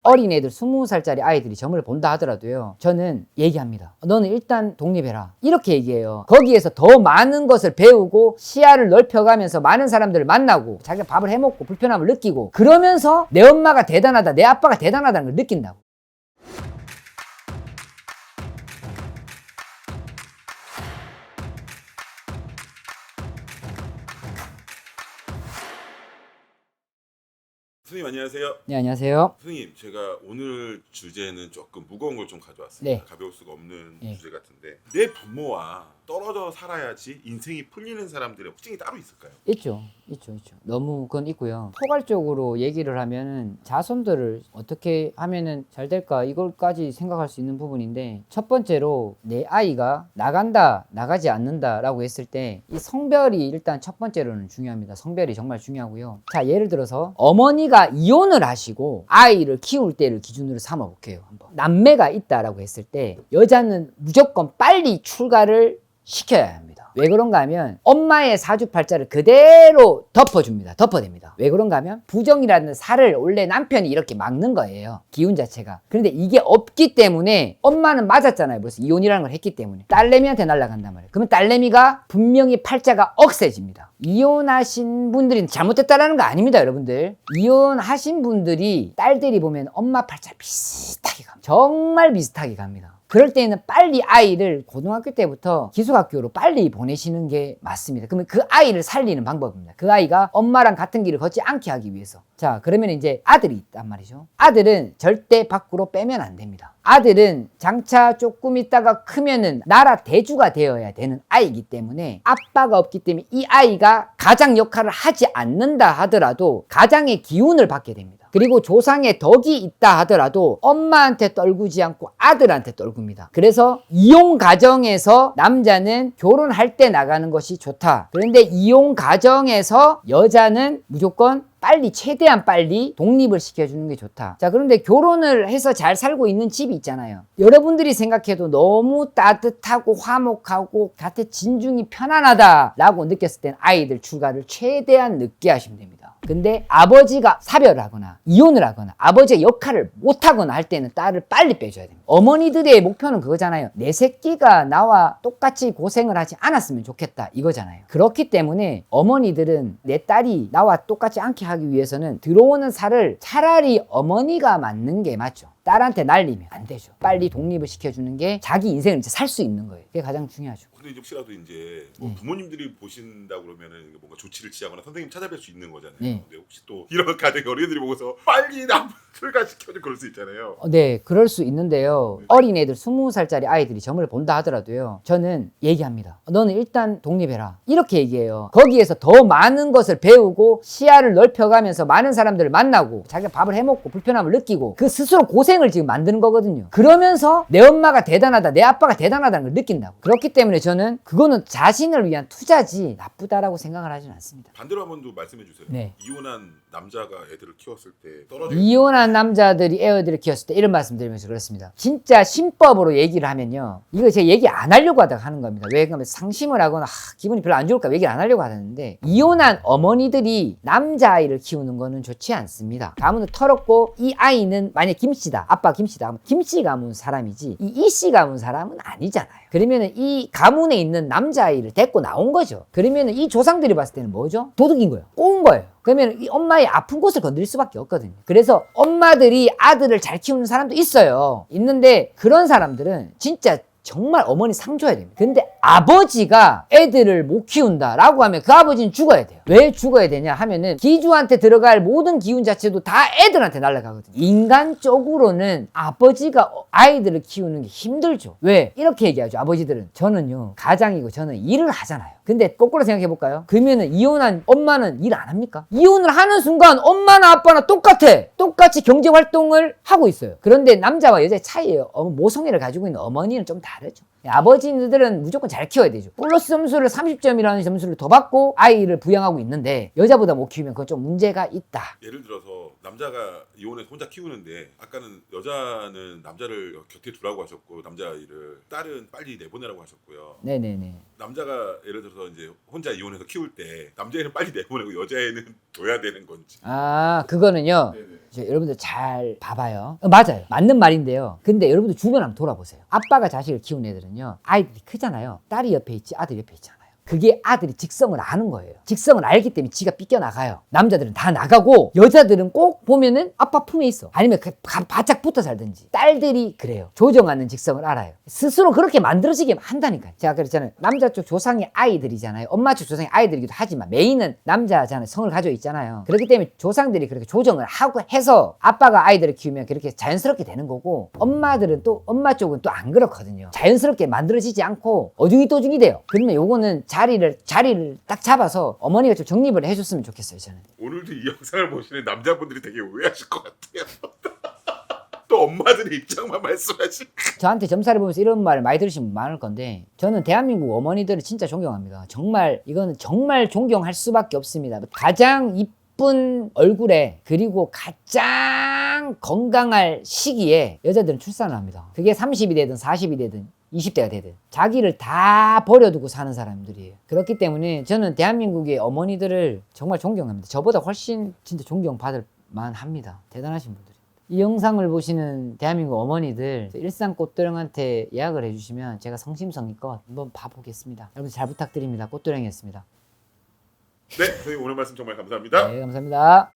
어린애들 20살짜리 아이들이 점을 본다 하더라도요, 저는 얘기합니다. 너는 일단 독립해라, 이렇게 얘기해요. 거기에서 더 많은 것을 배우고 시야를 넓혀가면서 많은 사람들을 만나고 자기가 밥을 해먹고 불편함을 느끼고, 그러면서 내 엄마가 대단하다, 내 아빠가 대단하다는 걸 느낀다고. 선생님 안녕하세요. 네, 안녕하세요. 선생님, 제가 오늘 주제는 조금 무거운 걸 좀 가져왔습니다. 네. 가벼울 수가 없는 네. 주제 같은데, 내 부모와 떨어져 살아야지 인생이 풀리는 사람들의 특징이 따로 있을까요? 있죠. 너무 그건 있고요. 포괄적으로 얘기를 하면은 자손들을 어떻게 하면은 잘 될까, 이걸까지 생각할 수 있는 부분인데, 첫 번째로 내 아이가 나간다, 나가지 않는다 라고 했을 때 이 성별이 일단 첫 번째로는 중요합니다. 성별이 정말 중요하고요. 자, 예를 들어서 어머니가 이혼을 하시고 아이를 키울 때를 기준으로 삼아 볼게요. 한번 남매가 있다라고 했을 때 여자는 무조건 빨리 출가를 시켜야 합니다. 왜 그런가 하면 엄마의 사주팔자를 그대로 덮어댑니다. 왜 그런가 하면 부정이라는 살을 원래 남편이 이렇게 막는 거예요, 기운 자체가. 그런데 이게 없기 때문에 엄마는 맞았잖아요. 벌써 이혼이라는 걸 했기 때문에 딸내미한테 날아간단 말이에요. 그러면 딸내미가 분명히 팔자가 억세집니다. 이혼하신 분들이 잘못됐다라는 거 아닙니다, 여러분들. 이혼하신 분들이 딸들이 보면 엄마 팔자 비슷하게 갑니다. 정말 비슷하게 갑니다. 그럴 때는 빨리 아이를 고등학교 때부터 기숙학교로 빨리 보내시는 게 맞습니다. 그러면 그 아이를 살리는 방법입니다. 그 아이가 엄마랑 같은 길을 걷지 않게 하기 위해서. 자, 그러면 이제 아들이 있단 말이죠. 아들은 절대 밖으로 빼면 안 됩니다. 아들은 장차 조금 있다가 크면은 나라 대주가 되어야 되는 아이이기 때문에, 아빠가 없기 때문에 이 아이가 가장 역할을 하지 않는다 하더라도 가장의 기운을 받게 됩니다. 그리고 조상의 덕이 있다 하더라도 엄마한테 떨구지 않고 아들한테 떨굽니다. 그래서 이혼 가정에서 남자는 결혼할 때 나가는 것이 좋다. 그런데 이혼 가정에서 여자는 무조건 빨리, 최대한 빨리 독립을 시켜주는 게 좋다. 자, 그런데 결혼을 해서 잘 살고 있는 집이 있잖아요. 여러분들이 생각해도 너무 따뜻하고 화목하고 곁에 진중이 편안하다라고 느꼈을 땐 아이들 출가를 최대한 늦게 하시면 됩니다. 근데 아버지가 사별을 하거나 이혼을 하거나 아버지의 역할을 못하거나 할 때는 딸을 빨리 빼줘야 됩니다. 어머니들의 목표는 그거잖아요. 내 새끼가 나와 똑같이 고생을 하지 않았으면 좋겠다, 이거잖아요. 그렇기 때문에 어머니들은 내 딸이 나와 똑같지 않게 하기 위해서는 들어오는 살을 차라리 어머니가 맞는 게 맞죠. 딸한테 날리면 안 되죠. 빨리 독립을 시켜주는 게 자기 인생을 이제 살 수 있는 거예요. 그게 가장 중요하죠. 근데 혹시라도 이제 뭐 부모님들이 보신다 그러면은 뭔가 조치를 취하거나 선생님 찾아뵐 수 있는 거잖아요. 네. 근데 혹시 또 이런 가정 어린애들이 보고서 빨리 나 출가시켜줘 그럴 수 있잖아요. 네, 그럴 수 있는데요. 어린애들 20살짜리 아이들이 점을 본다 하더라도요, 저는 얘기합니다. 너는 일단 독립해라, 이렇게 얘기해요. 거기에서 더 많은 것을 배우고 시야를 넓혀가면서 많은 사람들을 만나고 자기가 밥을 해먹고 불편함을 느끼고, 그 스스로 고생을 지금 만드는 거거든요. 그러면서 내 엄마가 대단하다, 내 아빠가 대단하다는 걸 느낀다고. 그렇기 때문에 저는 그거는 자신을 위한 투자지 나쁘다라고 생각을 하지는 않습니다. 반대로 한번 더 말씀해 주세요. 네. 이혼한 남자가 애들을 키웠을 때 떨어져 이혼한 남자들이 애들을 키웠을 때 이런 말씀 드리면서 그렇습니다. 진짜 신법으로 얘기를 하면요, 이거 제가 얘기 안 하려고 하다가 하는 겁니다. 왜 그러면 상심을 하거나 기분이 별로 안 좋을까 얘기를 안 하려고 하는데, 이혼한 어머니들이 남자아이를 키우는 거는 좋지 않습니다. 가문은 털었고 이 아이는 만약 김씨다, 아빠 김씨다 하면 김씨 가문 사람이지 이 이씨 가문 사람은 아니잖아요. 그러면은 이 가문에 있는 남자아이를 데리고 나온 거죠. 그러면은 이 조상들이 봤을 때는 뭐죠? 도둑인 거예요. 꼬운 거예요. 그러면 이 엄마의 아픈 곳을 건드릴 수밖에 없거든요. 그래서 엄마들이 아들을 잘 키우는 사람도 있어요. 있는데 그런 사람들은 진짜 정말 어머니 상 줘야 됩니다. 근데 아버지가 애들을 못 키운다라고 하면 그 아버지는 죽어야 돼요. 왜 죽어야 되냐 하면은 기주한테 들어갈 모든 기운 자체도 다 애들한테 날아가거든요. 인간적으로는 아버지가 아이들을 키우는 게 힘들죠. 왜? 이렇게 얘기하죠. 아버지들은 저는요 가장이고 저는 일을 하잖아요. 근데 거꾸로 생각해 볼까요? 그러면은 이혼한 엄마는 일 안 합니까? 이혼을 하는 순간 엄마나 아빠나 똑같이 경제 활동을 하고 있어요. 그런데 남자와 여자의 차이예요. 모성애를 가지고 있는 어머니는 좀 다르죠. 아버지들은 무조건 잘 키워야 되죠. 플러스 점수를 30점이라는 점수를 더 받고 아이를 부양하고 있는데 여자보다 못 키우면 그건 좀 문제가 있다. 예를 들어서 남자가 이혼해서 혼자 키우는데 아까는 여자는 남자를 곁에 두라고 하셨고 남자아이를 딸은 빨리 내보내라고 하셨고요. 네네네. 남자가 예를 들어서 이제 혼자 이혼해서 키울 때 남자애는 빨리 내보내고 여자애는 둬야 되는 건지. 아, 그거는요. 네네. 여러분들 잘 봐봐요. 맞아요. 맞는 말인데요. 근데 여러분들 주변 한번 돌아보세요. 아빠가 자식을 키우는 애들은요. 아이들이 크잖아요. 딸이 옆에 있지, 아들이 옆에 있잖아요. 그게 아들이 직성을 아는 거예요. 직성을 알기 때문에 지가 삐껴나가요. 남자들은 다 나가고 여자들은 꼭 보면은 아빠 품에 있어. 아니면 바짝 붙어 살든지. 딸들이 그래요. 조정하는 직성을 알아요. 스스로 그렇게 만들어지게 한다니까요. 제가 그랬잖아요. 남자 쪽 조상의 아이들이잖아요. 엄마 쪽 조상의 아이들이기도 하지만 메인은 남자잖아요. 성을 가지고 있잖아요. 그렇기 때문에 조상들이 그렇게 조정을 하고 해서 아빠가 아이들을 키우면 그렇게 자연스럽게 되는 거고 엄마들은 또 엄마 쪽은 또 안 그렇거든요. 자연스럽게 만들어지지 않고 어중이또중이 돼요. 그러면 요거는 자리를 딱 잡아서 어머니가 좀 정립을 해줬으면 좋겠어요. 저는. 오늘도 이 영상을 보시는 남자분들이 되게 오해하실 것 같아요. 또 엄마들의 입장만 말씀하시. 저한테 점사를 보면서 이런 말을 많이 들으시는 분 많을 건데 저는 대한민국 어머니들을 진짜 존경합니다. 정말 이거는 정말 존경할 수밖에 없습니다. 가장 이쁜 얼굴에 그리고 가장 건강할 시기에 여자들은 출산을 합니다. 그게 30이 되든 40이 되든 20대가 되든 자기를 다 버려두고 사는 사람들이에요. 그렇기 때문에 저는 대한민국의 어머니들을 정말 존경합니다. 저보다 훨씬 진짜 존경받을 만합니다. 대단하신 분들이. 이 영상을 보시는 대한민국 어머니들 일산 꽃도령한테 예약을 해주시면 제가 성심성의껏 한번 봐보겠습니다. 여러분 잘 부탁드립니다. 꽃도령이었습니다. 네, 선생님 오늘 말씀 정말 감사합니다. 네, 감사합니다.